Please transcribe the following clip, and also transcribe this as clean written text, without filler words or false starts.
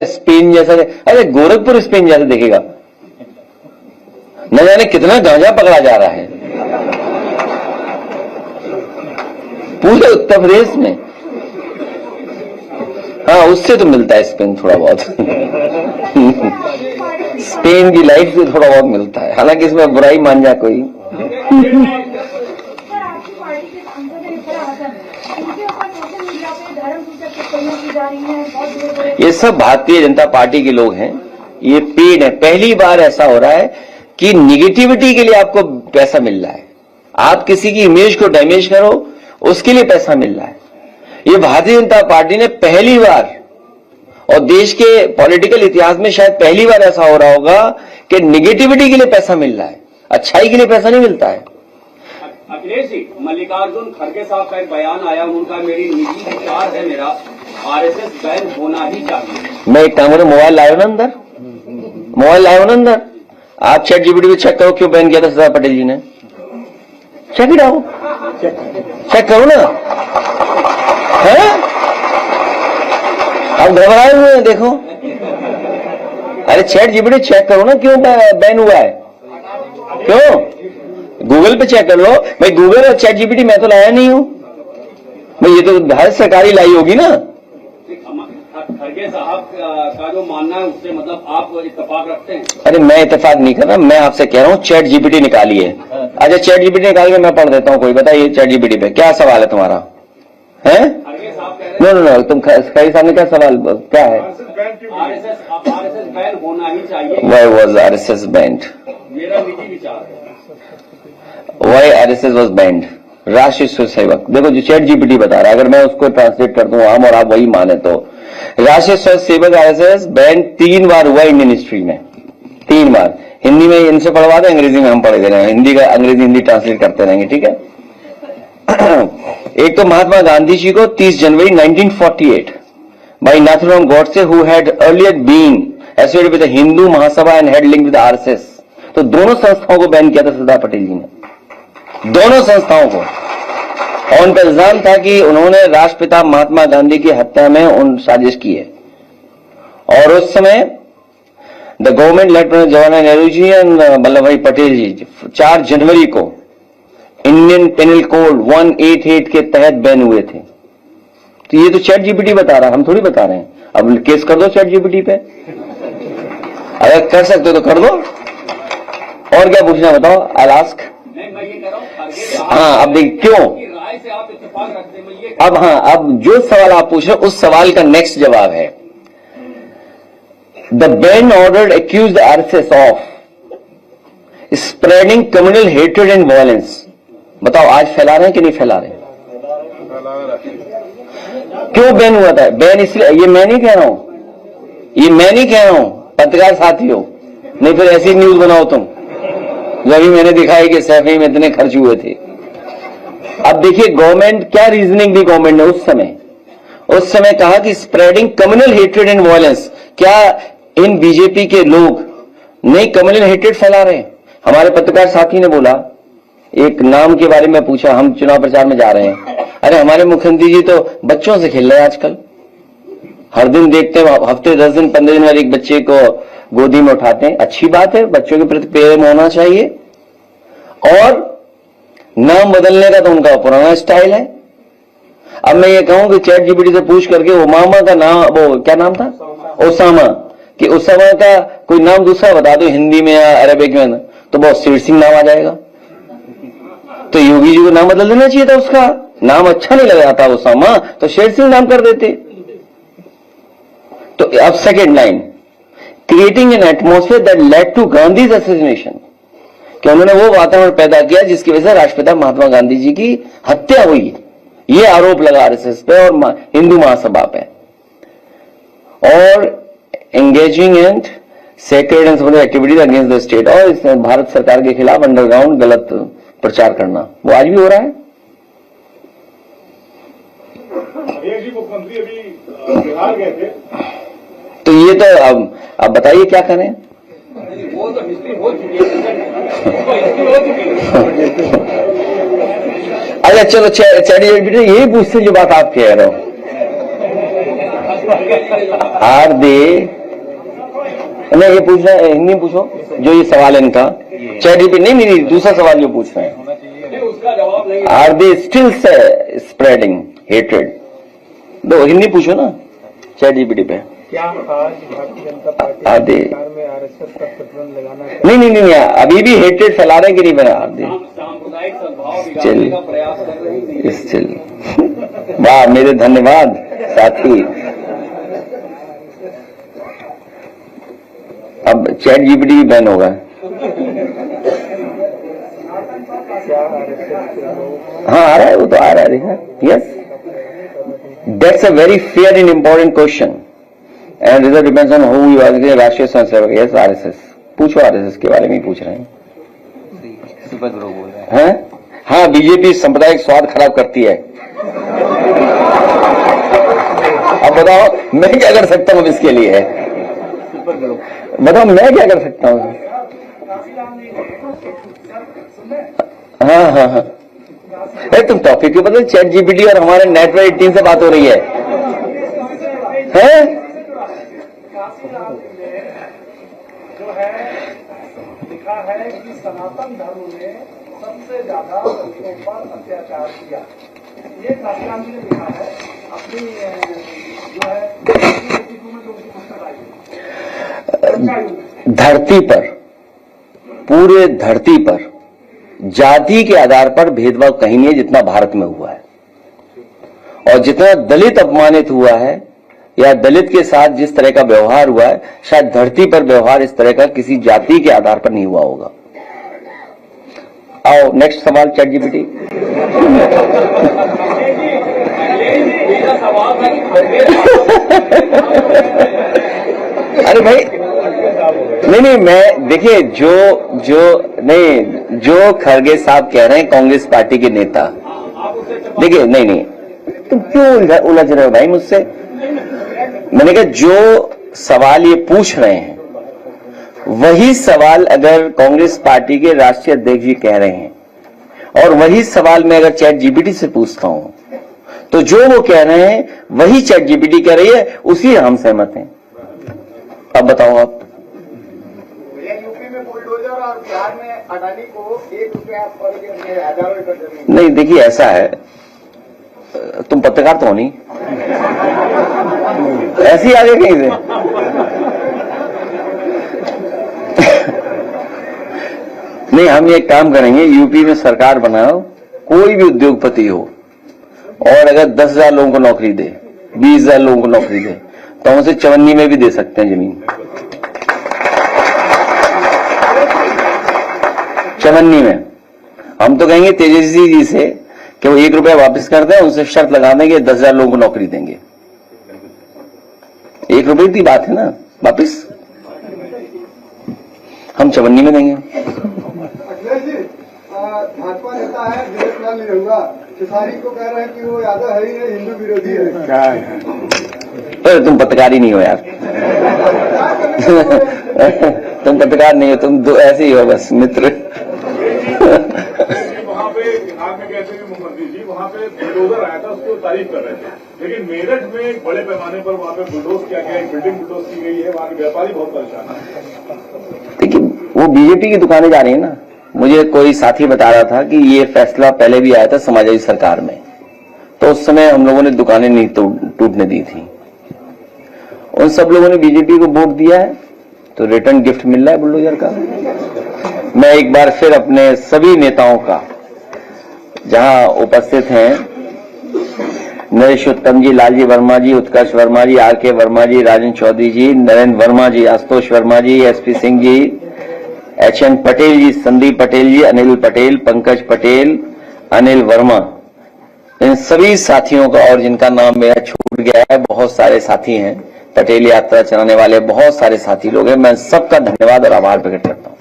Spain जैसा, अरे Gorakhpur Spain जैसा दिखेगा, न जाने कितना गांजा पकड़ा जा रहा है पूरे उत्तर प्रदेश में। हाँ, उससे तो मिलता है स्पेन थोड़ा बहुत स्पेन की लाइफ से थोड़ा बहुत मिलता है, हालांकि इसमें बुराई मान जा कोई। ये सब भारतीय जनता पार्टी के लोग हैं, ये पेड़ है। पहली बार ऐसा हो रहा है कि निगेटिविटी के लिए आपको पैसा मिल रहा है, आप किसी की इमेज को डैमेज करो उसके लिए पैसा मिल रहा है। ये भारतीय जनता पार्टी ने पहली बार, और देश के पॉलिटिकल इतिहास में शायद पहली बार ऐसा हो रहा होगा कि निगेटिविटी के लिए पैसा मिल रहा है, अच्छाई के लिए पैसा नहीं मिलता है। अखिलेश जी, मल्लिकार्जुन खड़गे साहब का एक बयान आया, उनका मेरी निजी विचार है, मेरा आरएसएस बैन होना ही चाहिए। मैं एक काम करूं, मोबाइल लाए हो ना अंदर, मोबाइल लाए हो ना अंदर, आप चैट जीपीटी पे चेक करो क्यों बैन किया था सरदार पटेल जी ने, चेक इट आउट, चेक करो ना। है आप घबराए हुए हैं, देखो, अरे चैट जीपीटी चेक करो ना क्यों बैन हुआ है, क्यों, गूगल पे चेक कर लो भाई। गूगल और चैट जीपीटी मैं तो लाया नहीं हूं भाई, ये तो भारत सरकारी लाई होगी ना। खड़गे साहब का जो मानना है उससे मतलब आप इत्तेफाक रखते हैं? अरे मैं इत्तेफाक नहीं कर रहा, मैं आपसे कह रहा हूँ चैट जीपीटी निकालिए। अच्छा चैट जीपीटी निकाल के मैं पढ़ देता हूँ, कोई बताइए चैट जीपीटी पे क्या सवाल है तुम्हारा, है? नो नो नो, तुम खड़गे साहब ने क्या सवाल, क्या है? आरएसएस बैन होना ही चाहिए। Why was RSS banned? मेरा निजी विचार है। Why RSS was banned? राष्ट्रीय स्वयंसेवक, देखो जो चैट जीपीटी बता रहा है, अगर मैं उसको ट्रांसलेट कर दूं हम और आप वही माने तो, राष्ट्रीय स्वयंसेवक RSS बैन 3 बार हुआ इंडियन हिस्ट्री में, 3 बार। हिंदी में इनसे पढ़वा दें, अंग्रेजी में हम पढ़ दे रहे हैं, हिंदी का अंग्रेजी हिंदी ट्रांसलेट करते रहेंगे, ठीक है। एक तो महात्मा गांधी जी को 30 जनवरी 1948 by Nathuram Godse, who had earlier been associated with the Hindu Mahasabha and had linked with RSS। तो दोनों संस्थाओं को बैन किया था सरदार पटेल जी ने, दोनों संस्थाओं को, और उन पर इल्जाम था कि उन्होंने राष्ट्रपिता महात्मा गांधी की हत्या में उन साजिश की है। और उस समय the government led Jawaharlal Nehru ji and Vallabh Bhai Patel जी 4 जनवरी को इंडियन पेनल कोड 188 के तहत बैन हुए थे। तो ये तो चैट जीपीटी बता रहा है, हम थोड़ी बता रहे हैं। अब केस कर दो चैट जीपीटी पे, अगर कर सकते हो तो कर दो, और क्या पूछना बताओ, आई आस्क। हाँ अब देख क्यों, अब हाँ अब जो सवाल आप पूछ रहे हो उस सवाल का नेक्स्ट जवाब है, the ban order accuse the RSS of spreading communal hatred and violence. बताओ आज फैला रहे हैं कि नहीं फैला रहे हैं? क्यों बैन हुआ था? बैन इसलिए, ये मैं नहीं कह रहा हूं, ये मैं नहीं कह रहा हूं, पत्रकार साथी हो, नहीं फिर ऐसी न्यूज बनाओ तुम जो अभी मैंने दिखाया कि सैफी में इतने खर्च हुए थे। अब देखिए गवर्नमेंट क्या रीजनिंग दी गवर्नमेंट ने उस समय कहा कि spreading communal hatred and violence. क्या इन बीजेपी के लोग नहीं कम्युनल हेट्रेड फैला रहे हैं? हमारे पत्रकार साथी ने बोला, एक नाम के बारे में पूछा, हम चुनाव प्रचार में जा रहे हैं, अरे हमारे मुख्यमंत्री जी तो बच्चों से खेल रहे हैं आजकल, हर दिन देखते हैं, हफ्ते 10 दिन 15 दिन में एक बच्चे को गोदी में उठाते हैं। अच्छी बात है, बच्चों के प्रति प्रेम होना चाहिए, और नाम बदलने का तो उनका पुराना स्टाइल है। अब मैं ये कहूं कि चैट जीपीटी से पूछ करके उमामा का नाम, वो क्या नाम था, ओसामा, कि ओसामा का कोई नाम दूसरा बता दो हिंदी में या अरबिक में, तो बहुत शेर सिंह नाम आ जाएगा। तो योगी जी को नाम बदल देना चाहिए था, उसका नाम अच्छा नहीं लग रहा था ओसामा, तो शेर सिंह नाम कर देते। तो अब second line, creating an atmosphere that led to Gandhi's assassination, कि उन्होंने वो वातावरण पैदा किया जिसकी वजह से राष्ट्रपिता महात्मा गांधी जी की हत्या हुई। ये आरोप लगा आरएसएस पे और हिंदू महासभा पे, और engaging and sacred and supportive activities against the state, और भारत सरकार के खिलाफ अंडरग्राउंड गलत प्रचार करना, वो आज भी हो रहा है। मुख्यमंत्री अभी बिहार गए थे, तो ये तो अब बताइए क्या करें। वो तो हिस्ट्री हो चुकी है। अच्छा चलो चैट जीपीटी यही पूछते जो बात आप कह रहे हो, आर दे, नहीं ये पूछना है, हिंदी में पूछो जो ये सवाल है इनका। ChatGPT नहीं, दूसरा सवाल जो पूछ रहे हैं, उसका जवाब नहीं। Are they still spreading hatred? दो हिंदी पूछो ना ChatGPT पे। क्या आज भारतीय जनता पार्टी आदि सरकार में आरएसएस का प्रतिबंध लगाना नहीं, अभी भी हेट्रेड फैला रहे हैं कि नहीं बना? सांप्रदायिक सद्भाव बिगाड़ने का प्रयास कर रही है। स्टिल वाह, मेरे धन्यवाद साथी। अब ChatGPT भी बैन होगा। क्या आरएसएस के लोग हाँ आ रहा है, वो तो आ रहा है, देखा। Yes, that's a very fair and important question and result depends on who you are. Rashtriya Swayamsevak, yes RSS, पूछो आरएसएस के बारे में ही पूछ रहे हैं। सुपर ग्रो बोल रहे हैं। हैं? हाँ, बीजेपी सांप्रदायिक स्वाद खराब करती है। अब बताओ मैं क्या कर सकता हूँ इसके लिए? बताओ मैं क्या कर सकता हूँ? हाँ, अरे तुम टॉपिक के बदले ChatGPT और हमारे नेटवर्क टीम से बात हो रही है। हैं? जो है लिखा है कि सनातन धर्म ने सबसे ज्यादा लोगों पर अत्याचार किया। ये काशीराम जी ने लिखा है अपनी जो है में जो पुस्तक आई। धरती पर, पूरे धरती पर जाति के आधार पर भेदभाव कहीं नहीं है जितना भारत में हुआ है। और जितना दलित अपमानित हुआ है या दलित के साथ जिस तरह का व्यवहार हुआ है, शायद धरती पर व्यवहार इस तरह का किसी जाति के आधार पर नहीं हुआ होगा। आओ नेक्स्ट सवाल ChatGPT। मेरा सवाल है अरे भाई नहीं, मैं देखिए जो खरगे साहब कह रहे हैं, कांग्रेस पार्टी के नेता, देखिए नहीं तुम क्यों उलझ रहे हो भाई मुझसे? मैंने कहा जो सवाल ये पूछ रहे हैं वही सवाल अगर कांग्रेस पार्टी के राष्ट्रीय अध्यक्ष जी कह रहे हैं और वही सवाल मैं अगर ChatGPT से पूछता हूं तो जो वो कह रहे हैं वही ChatGPT कह रही है, उसी हम सहमत हैं। अब बताओ आप। यूपी में बुलडोजर और बिहार में अडानी को 1 रुपया हजारों रुपये। नहीं देखिए ऐसा है, तुम पत्रकार तो हो नहीं, ऐसे ही आगे कहीं से। नहीं, हम ये काम करेंगे, यूपी में सरकार बनाओ, कोई भी उद्योगपति हो और अगर 10,000 लोगों को नौकरी दे, 20,000 लोगों को नौकरी दे, तो हम उसे चवन्नी में भी दे सकते हैं जमीन। चवन्नी में हम तो कहेंगे तेजस्वी जी से कि वो 1 रुपया वापस कर दें, उनसे शर्त लगा देंगे 10,000 लोगों को नौकरी देंगे। 1 रुपये की बात है ना, वापिस हम चवन्नी में देंगे। भाजपा नेता है विवेकलाल निरहुआ, खेसारी को कह रहे हैं कि वो यादव है ही नहीं, हिंदू विरोधी है। क्या है? अरे तुम पत्रकार ही नहीं हो यार। तुम पत्रकार नहीं हो, तुम ऐसे ही हो बस मित्र। वहाँ पे बिहार में कहते हैं मुख्यमंत्री जी वहाँ पे बुलडोजर आया था, उसको तारीफ कर रहे थे, लेकिन मेरठ में एक बड़े पैमाने पर वहाँ पे बुलडोज किया गया, एक बिल्डिंग बुलडोज की गई है, वहाँ के व्यापारी बहुत परेशान है। देखिए वो बीजेपी की दुकानें जा रही है ना। मुझे कोई साथी बता रहा था कि ये फैसला पहले भी आया था समाजवादी सरकार में, तो उस समय हम लोगों ने दुकानें नहीं टूटने दी थी। उन सब लोगों ने बीजेपी को वोट दिया है तो रिटर्न गिफ्ट मिल रहा है बुलडोजर का। मैं एक बार फिर अपने सभी नेताओं का, जहां उपस्थित हैं नरेश उत्तम जी, लालजी वर्मा जी, उत्कर्ष वर्मा जी, आर.के. वर्मा जी, राजन चौधरी जी, नरेंद्र वर्मा जी, आशुतोष वर्मा जी, एस.पी. सिंह जी, H.N. पटेल जी, संदीप पटेल जी, अनिल पटेल, पंकज पटेल, अनिल वर्मा, इन सभी साथियों का, और जिनका नाम मेरा छूट गया है, बहुत सारे साथी हैं, पटेल यात्रा चलाने वाले बहुत सारे साथी लोग हैं, मैं सबका धन्यवाद और आभार प्रकट करता हूं।